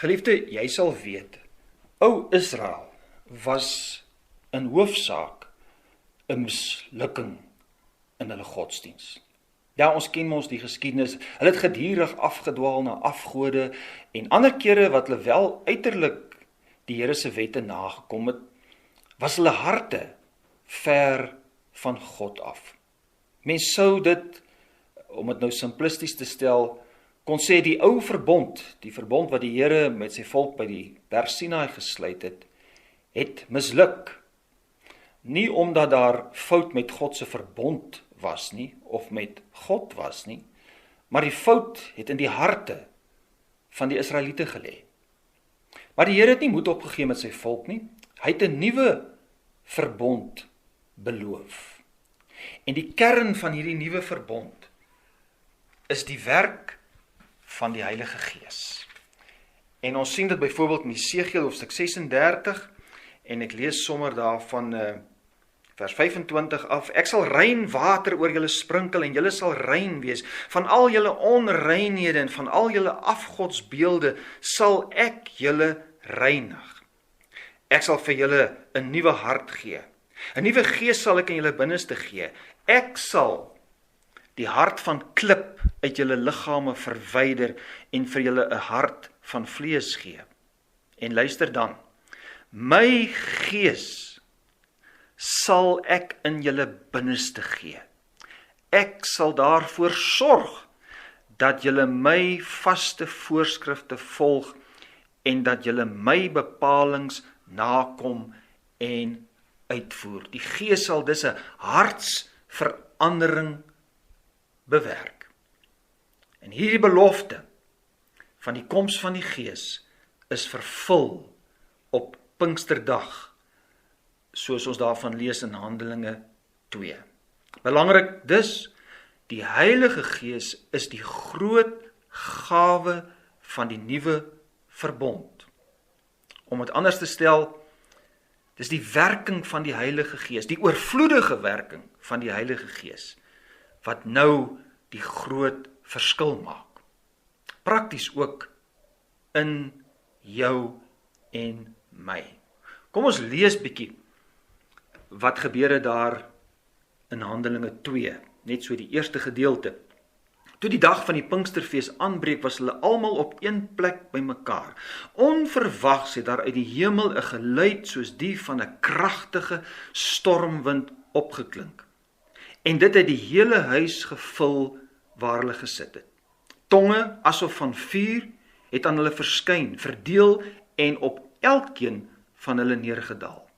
Geliefde, jy sal weet, ou Israel was in hoofsaak 'n mislukking in hulle godsdiens. Ja, ons ken mos die geskiedenis, hulle het gedurig afgedwaal na afgode, en ander kere wat hulle wel uiterlik die Here se wette nagekom het, was hulle harte ver van God af. Mens sou dit, om het nou simplisties te stel, kon sê die ou verbond, die verbond wat die Here met sy volk by die Berg Sinaï gesluit het misluk. Nie omdat daar fout met God se verbond was nie, of met God was nie, maar die fout het in die harte van die Israeliete gelê. Maar die Here het nie moed opgegee met sy volk nie, hy het 'n nuwe verbond beloof. En die kern van hierdie nuwe verbond is die werk van die Heilige Gees. En ons sien dit byvoorbeeld in Jesegiel hoofstuk 36, en ek lees sommer daarvan vers 25 af, ek sal rein water oor julle sprinkel, en julle sal rein wees, van al julle onreinhede, en van al julle afgodsbeelde, sal ek julle reinig. Ek sal vir julle 'n nuwe hart gee, 'n nuwe gees sal ek in julle binneste gee, ek sal die hart van klip uit julle liggame verwyder, en vir julle 'n hart van vlees gee. En luister dan, my gees sal ek in julle binneste gee. Ek sal daarvoor sorg dat julle my vaste voorskrifte volg en dat julle my bepalings nakom en uitvoer. Die Gees sal dus 'n hartsverandering bewerk. En hierdie belofte van die koms van die Gees is vervul op Pinksterdag, soos ons daarvan lees in Handelinge 2. Belangrik dus, die Heilige Gees is die groot gawe van die nuwe verbond. Om het anders te stel, dis die werking van die Heilige Gees, die oorvloedige werking van die Heilige Gees, wat nou die groot verskil maak. Prakties ook in jou en my. Kom ons lees bietjie wat gebeure daar in Handelinge 2, net so die eerste gedeelte. Toe die dag van die Pinksterfees aanbreek, was hulle almal op een plek bymekaar. Onverwags het daar uit die hemel 'n geluid soos die van 'n kragtige stormwind opgeklink. En dit het die hele huis gevul waar hulle gesit het. Tonge asof van vuur het aan hulle verskyn, verdeel en op elkeen van hulle neergedaal.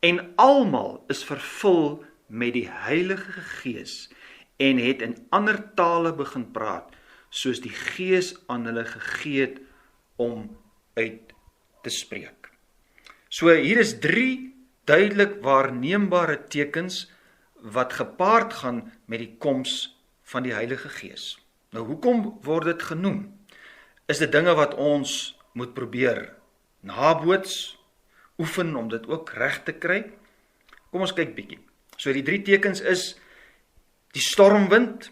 En almal is vervul met die Heilige Gees en het in ander tale begin praat, soos die Gees aan hulle gegee het om uit te spreek. So hier is 3 duidelik waarneembare tekens wat gepaard gaan met die koms van die Heilige Gees. Nou, hoekom word dit genoem? Is dit dinge wat ons moet probeer naboots, oefen om dit ook reg te kry? Kom ons kyk bietjie. So die 3 tekens is die stormwind,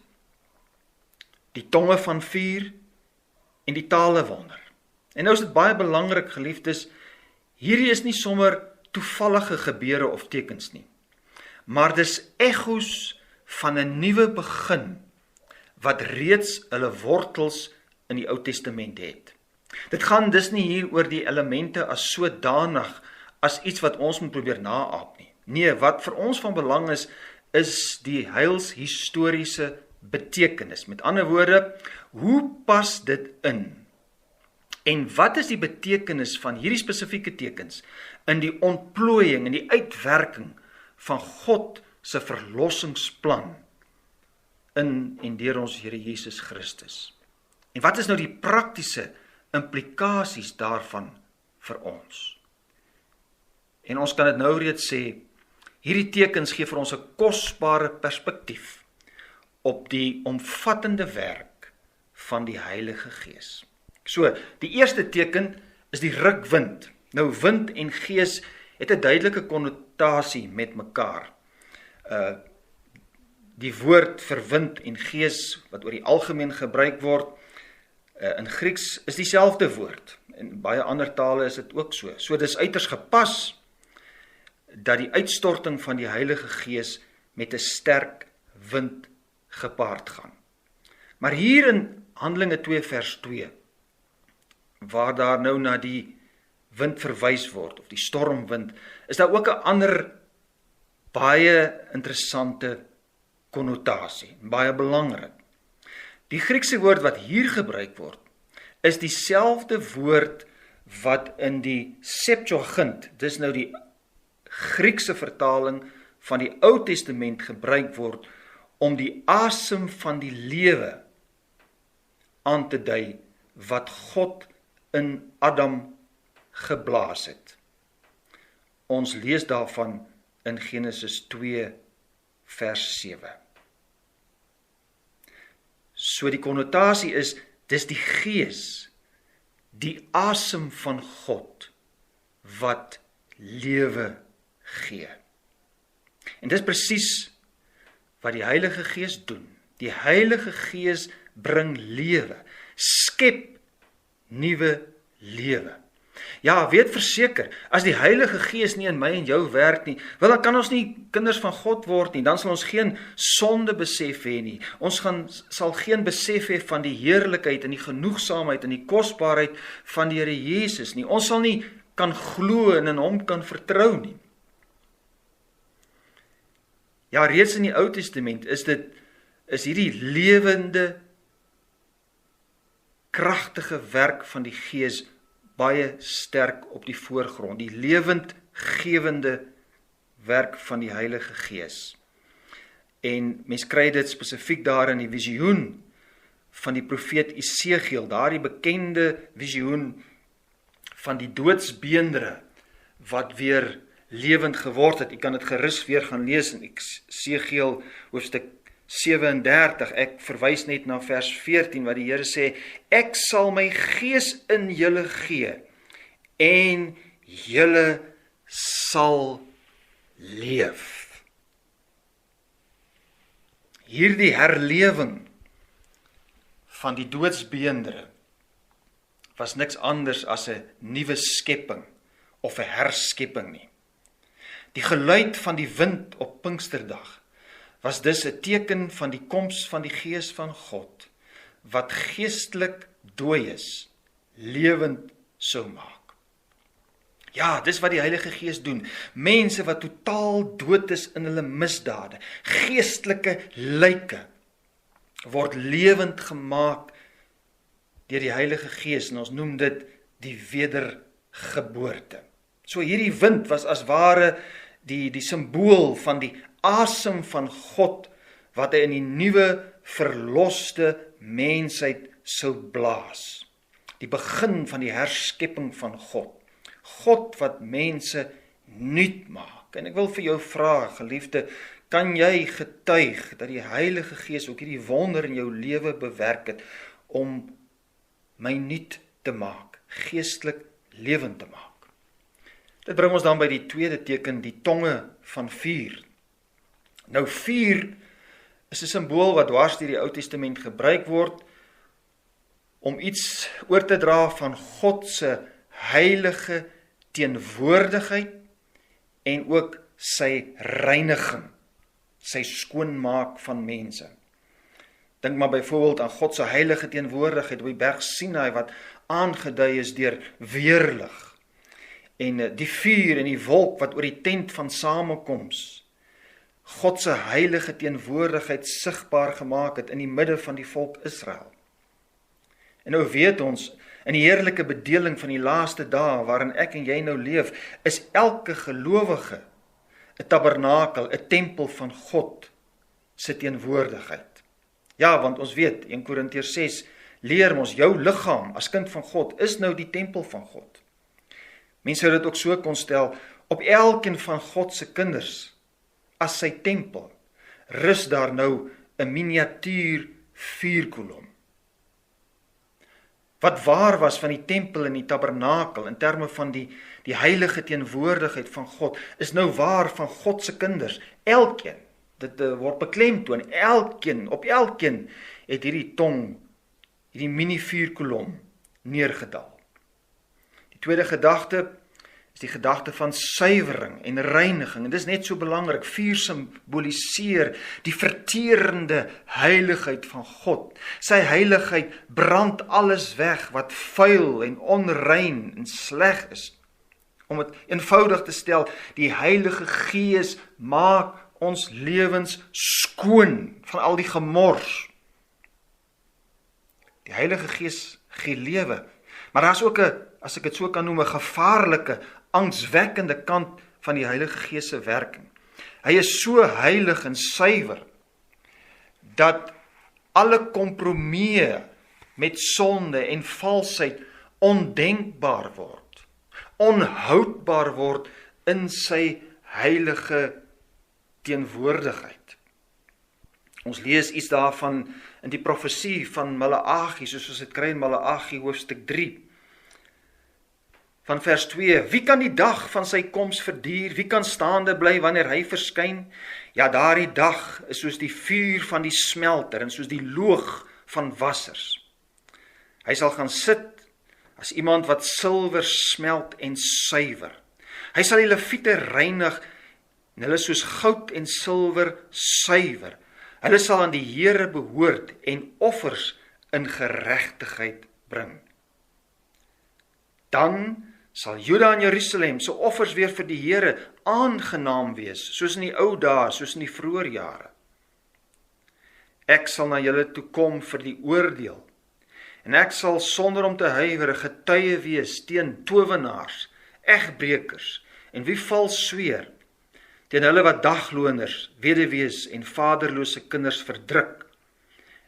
die tonge van vuur en die talewonder. En nou is dit baie belangrik, geliefdes, hierdie is nie sommer toevallige gebeure of tekens nie, maar dis echos van 'n nuwe begin wat reeds hulle wortels in die Ou Testament het. Dit gaan dus nie hier oor die elemente as sodanig as iets wat ons moet probeer naaap nie. Nee, wat vir ons van belang is die heilshistoriese betekenis. Met ander woorde, hoe pas dit in? En wat is die betekenis van hierdie spesifieke tekens in die ontplooiing en die uitwerking van God se verlossingsplan in en deur ons Here Jesus Christus? En wat is nou die praktiese implikasies daarvan vir ons? En ons kan dit nou reeds sê, hierdie tekens gee vir ons 'n kosbare perspektief op die omvattende werk van die Heilige Gees. So, die eerste teken is die rukwind. Nou, wind en gees het 'n duidelike konnotasie met mekaar. Die woord vir wind en gees, wat oor die algemeen gebruik word, in Grieks is dieselfde woord. In baie ander tale is dit ook so. So dis uiters gepas dat die uitstorting van die Heilige Gees met 'n sterk wind gepaard gaan. Maar hier in Handelinge 2 vers 2, waar daar nou na die wind verwys word, of die stormwind, is daar ook 'n ander baie interessante konnotasie, baie belangrik. Die Griekse woord wat hier gebruik word, is dieselfde woord wat in die Septuagint, dis nou die Griekse vertaling van die Ou Testament gebruik word om die asem van die lewe aan te dui wat God in Adam geblaas het. Ons lees daarvan in Genesis 2 vers 7. So die konnotasie is, dis die Gees, die asem van God wat lewe gee. En dis presies wat die Heilige Gees doen. Die Heilige Gees bring lewe, skep nuwe lewe. Ja, weet verseker, as die Heilige Gees nie in my en jou werk nie, wel dan kan ons nie kinders van God word nie, dan sal ons geen sonde besef hê nie. Ons sal geen besef hê van die heerlikheid en die genoegsaamheid en die kosbaarheid van die Here Jesus nie. Ons sal nie kan glo en in hom kan vertrou nie. Ja, reeds in die Ou Testament is hierdie lewende, kragtige werk van die Gees baie sterk op die voorgrond, die lewendgewende werk van die Heilige Gees. En mens kry dit spesifiek daar in die visioen van die profeet Esegiel, daardie bekende visioen van die doodsbeendere wat weer lewend geword het. Ek kan dit gerus weer gaan lees in Esegiel hoofstuk 37, ek verwys net na vers 14 wat die Here sê, ek sal my gees in julle gee en julle sal leef. Hierdie herlewing van die doodsbeendere was niks anders as 'n nuwe skepping of 'n herskepping nie. Die geluid van die wind op Pinksterdag was dus 'n teken van die koms van die Gees van God, wat geestelik dooies, lewend sou maak. Ja, dis wat die Heilige Gees doen. Mense wat totaal dood is in hulle misdade, geestelike lyke, word lewend gemaak deur die Heilige Gees, en ons noem dit die wedergeboorte. So hierdie wind was as ware die simbool van die asem van God, wat hy in die nuwe, verloste mensheid sou blaas. Die begin van die herskepping van God. God wat mense nuut maak. En ek wil vir jou vra, geliefde, kan jy getuig dat die Heilige Gees ook hierdie wonder in jou lewe bewerk het, om my nuut te maak, geestelik lewend te maak? Dit bring ons dan by die tweede teken, die tonge van vuur. Nou vuur is 'n simbool wat dwars deur die Ou Testament gebruik word om iets oor te dra van God se heilige teenwoordigheid en ook sy reiniging, sy skoonmaak van mense. Dink maar byvoorbeeld aan God se heilige teenwoordigheid op die berg Sinai wat aangedui is deur weerlig. En die vuur en die wolk wat oor die tent van samekoms God se heilige teenwoordigheid sigbaar gemaak het in die midde van die volk Israel. En nou weet ons, in die heerlike bedeling van die laaste dae waarin ek en jy nou leef, is elke gelowige 'n tabernakel, 'n tempel van God se teenwoordigheid. Ja, want ons weet, 1 Korintiërs 6 leer ons, jou liggaam as kind van God is nou die tempel van God. Mense sou dit ook so kon stel, op elkeen van God se kinders as sy tempel, rus daar nou 'n miniatuur vuurkolom. Wat waar was van die tempel en die tabernakel, in terme van die heilige teenwoordigheid van God, is nou waar van God se kinders. Elkeen, dit word beklemtoon, op elkeen het hierdie tong, hierdie mini vuurkolom neergedaal. tweede gedagte is die gedagte van suiwering en reiniging. En dis net so belangrik. Vuur simboliseer die verterende heiligheid van God. Sy heiligheid brand alles weg wat vuil en onrein en sleg is. Om het eenvoudig te stel, die Heilige Gees maak ons lewens skoon van al die gemors. Die Heilige Gees gee lewe. Maar daar is ook 'n, as ek dit so kan noem, 'n gevaarlike, angswekkende kant van die Heilige Gees se werking. Hy is so heilig en suiwer dat alle kompromieë met sonde en valsheid ondenkbaar word, onhoudbaar word in sy heilige teenwoordigheid. Ons lees iets daarvan in die profesie van Maleagi, soos ons dit kry in Maleagi hoofstuk 3. Van vers 2, wie kan die dag van sy koms verduur? Wie kan staande bly wanneer hy verskyn? Ja, daardie dag is soos die vuur van die smelter en soos die loog van wassers. Hy sal gaan sit as iemand wat silwer smelt en suiwer. Hy sal die leviete reinig en hulle soos goud en silwer suiwer. Hulle sal aan die Here behoort en offers in geregtigheid bring. Dan sal Juda en Jerusalem se offers weer vir die Here aangenaam wees, soos in die ou dae, soos in die vroeë jare. Ek sal na julle toe kom vir die oordeel, en ek sal sonder om te huiwer 'n getuie wees teen towenaars, egbrekers en wie vals sweer, teen hulle wat dagloners, weduwees en vaderlose kinders verdruk,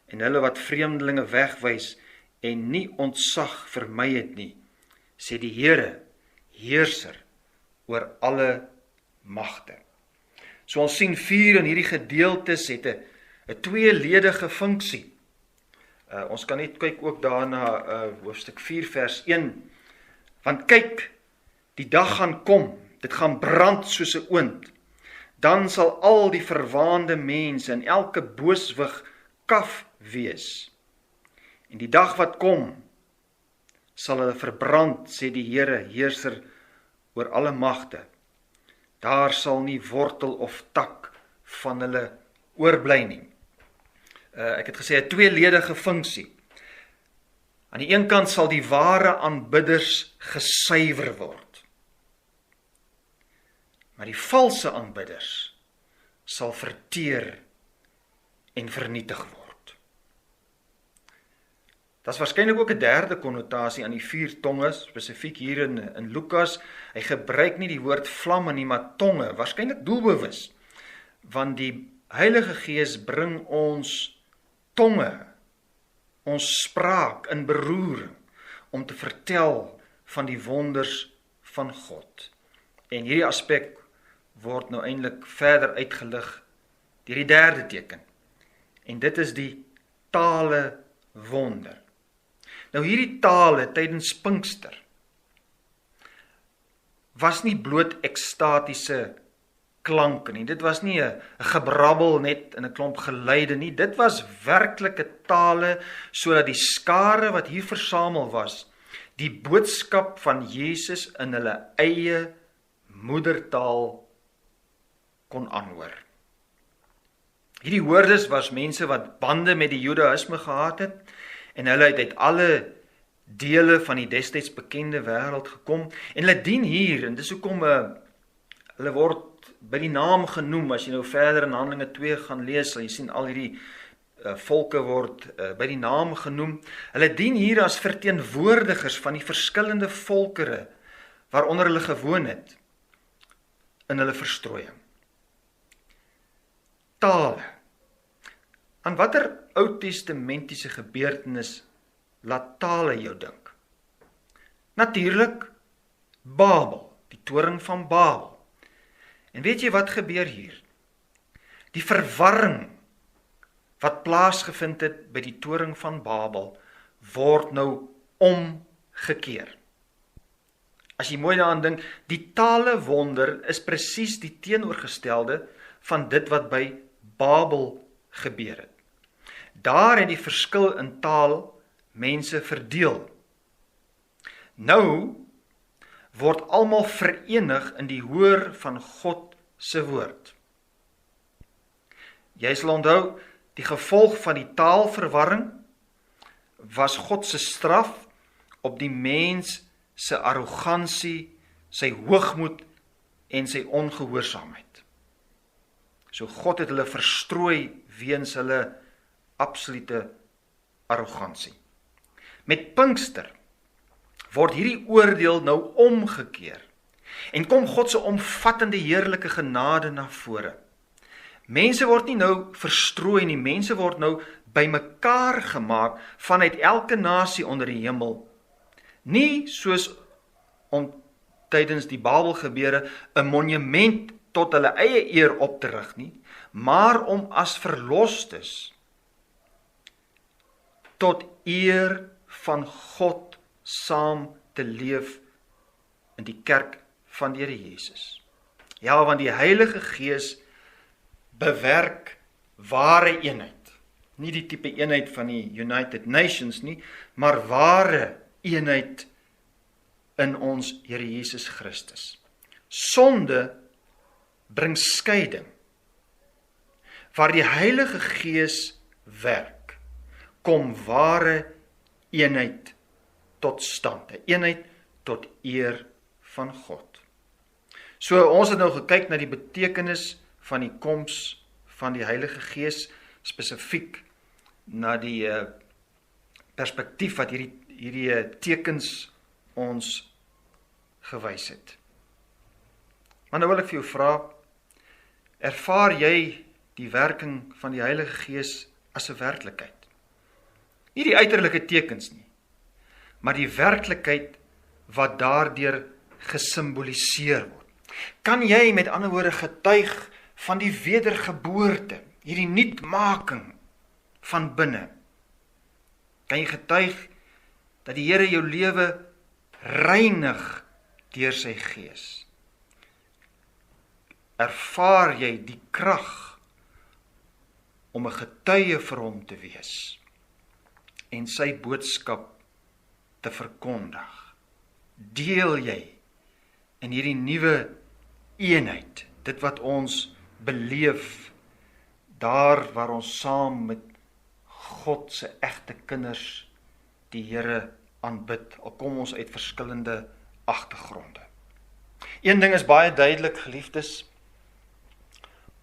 en hulle wat vreemdelinge wegwys en nie ontzag vermy het nie, sê die Here, heerser oor alle magte. So ons sien vuur in hierdie gedeeltes het 'n tweeledige funksie. Ons kan net kyk ook daarna hoofstuk 4 vers 1. Want kyk, die dag gaan kom, dit gaan brand soos 'n oond. Dan sal al die verwaande mense en elke booswig kaf wees. En die dag wat kom, sal hulle verbrand, sê die Here, heerser oor alle magte. Daar sal nie wortel of tak van hulle oorbly nie. Ek het gesê 'n tweeledige funksie. Aan die een kant sal die ware aanbidders gesuiwer word. Maar die valse aanbidders sal verteer en vernietig word. Dat is waarskynlik ook 'n derde konnotasie aan die 4 tonge, spesifiek hier in Lukas. Hy gebruik nie die woord vlamme nie, maar tonge, waarskynlik doelbewus. Want die Heilige Gees bring ons tonge, ons spraak in beroering, om te vertel van die wonders van God. En hierdie aspek word nou eintlik verder uitgelig deur die derde teken. En dit is die tale wonder. Nou hierdie tale tydens Pinkster was nie bloot ekstatiese klanke nie. Dit was nie 'n gebrabbel net in 'n klomp geluide nie. Dit was werklike tale sodat die skare wat hier versamel was, die boodskap van Jesus in hulle eie moedertaal kon aanhoor. Hierdie hoorders was mense wat bande met die Judaïsme gehad het, en hulle het uit alle dele van die destyds bekende wêreld gekom, en hulle dien hier, en dis hoekom hulle word by die naam genoem. As jy nou verder in Handelinge 2 gaan lees, sal jy sien al hierdie volke word by die naam genoem. Hulle dien hier as verteenwoordigers van die verskillende volkere waaronder hulle gewoon het in hulle verstrooiing. Tale. Aan watter Oud-testamentiese gebeurtenis laat tale jou dink? Natuurlik Babel, die toring van Babel. En weet jy wat gebeur hier? Die verwarring wat plaasgevind het by die toring van Babel word nou omgekeer. As jy mooi daaraan dink, die tale wonder is presies die teenoorgestelde van dit wat by Babel gebeur het. Daar het die verskil in taal mense verdeel. Nou word almal verenig in die hoor van God se woord. Jy sal onthou, die gevolg van die taalverwarring was God se straf op die mens se arrogansie, sy hoogmoed en sy ongehoorsaamheid. So God het hulle verstrooi weens hulle absolute arrogansie. Met Pinkster word hierdie oordeel nou omgekeer en kom God se omvattende heerlike genade na vore. Mense word nie nou verstrooi nie, mense word nou bymekaar gemaak vanuit elke nasie onder die hemel. Nie soos om tydens die Babelgebeure 'n monument tot hulle eie eer op te rig nie, maar om as verlostes tot eer van God saam te leef in die kerk van die Here Jesus. Ja, want die Heilige Gees bewerk ware eenheid. Nie die tipe eenheid van die United Nations nie, maar ware eenheid in ons Here Jesus Christus. Sonde bring skeiding. Waar die Heilige Gees werk, kom ware eenheid tot stand. 'n Eenheid tot eer van God. So ons het nou gekyk na die betekenis van die koms van die Heilige Gees, spesifiek na die perspektief wat hierdie tekens ons gewys het. Maar nou wil ek vir jou vra, ervaar jy die werking van die Heilige Gees as 'n werklikheid? Nie die uiterlike tekens nie, maar die werklikheid wat daardeur gesimboliseer word. Kan jy met ander woorde getuig van die wedergeboorte, hierdie nuutmaking van binne? Kan jy getuig dat die Here jou lewe reinig deur sy Gees? Ervaar jy die krag om 'n getuie vir hom te wees en sy boodskap te verkondig? Deel jy in hierdie nuwe eenheid, dit wat ons beleef, daar waar ons saam met God se egte kinders die Here aanbid, al kom ons uit verskillende agtergronde. Een ding is baie duidelik, geliefdes,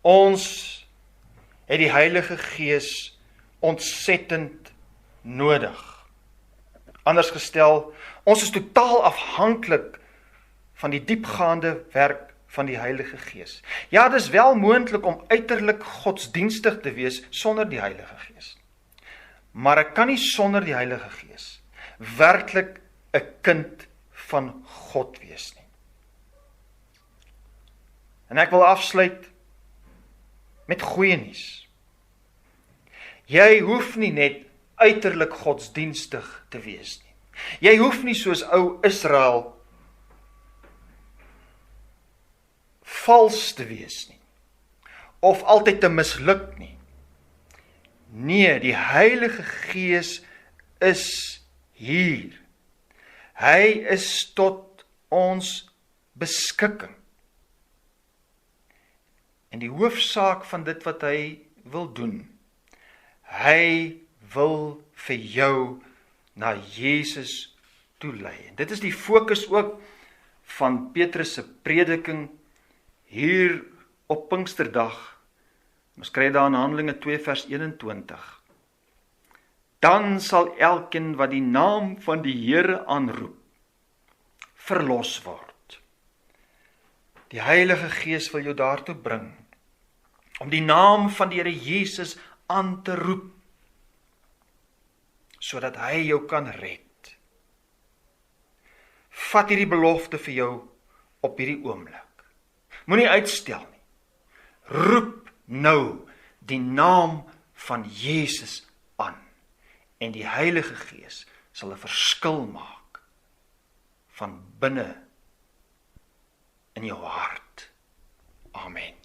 ons het die Heilige Gees ontsettend nodig. Anders gestel, ons is totaal afhanklik van die diepgaande werk van die Heilige Gees. Ja, dit is wel moontlik om uiterlik godsdienstig te wees sonder die Heilige Gees. Maar ek kan nie sonder die Heilige Gees werklik 'n kind van God wees nie. En ek wil afsluit met goeie nuus. Jy hoef nie net uiterlik godsdienstig te wees nie. Jy hoef nie soos ou Israel vals te wees nie, of altyd te misluk nie. Nee, die Heilige Gees is hier. Hy is tot ons beskikking. En die hoofsaak van dit wat hy wil doen, hy wil vir jou na Jesus toe lei. En dit is die fokus ook van Petrus se prediking hier op Pinksterdag. Ons kry daar in Handelinge 2 vers 21. Dan sal elkeen wat die naam van die Here aanroep, verlos word. Die Heilige Gees wil jou daartoe bring, om die naam van die Here Jesus aan te roep, sodat hy jou kan red. Vat hierdie belofte vir jou op hierdie oomblik. Moenie uitstel nie. Roep nou die naam van Jesus aan, en die Heilige Gees sal 'n verskil maak van binne in jou hart. Amen.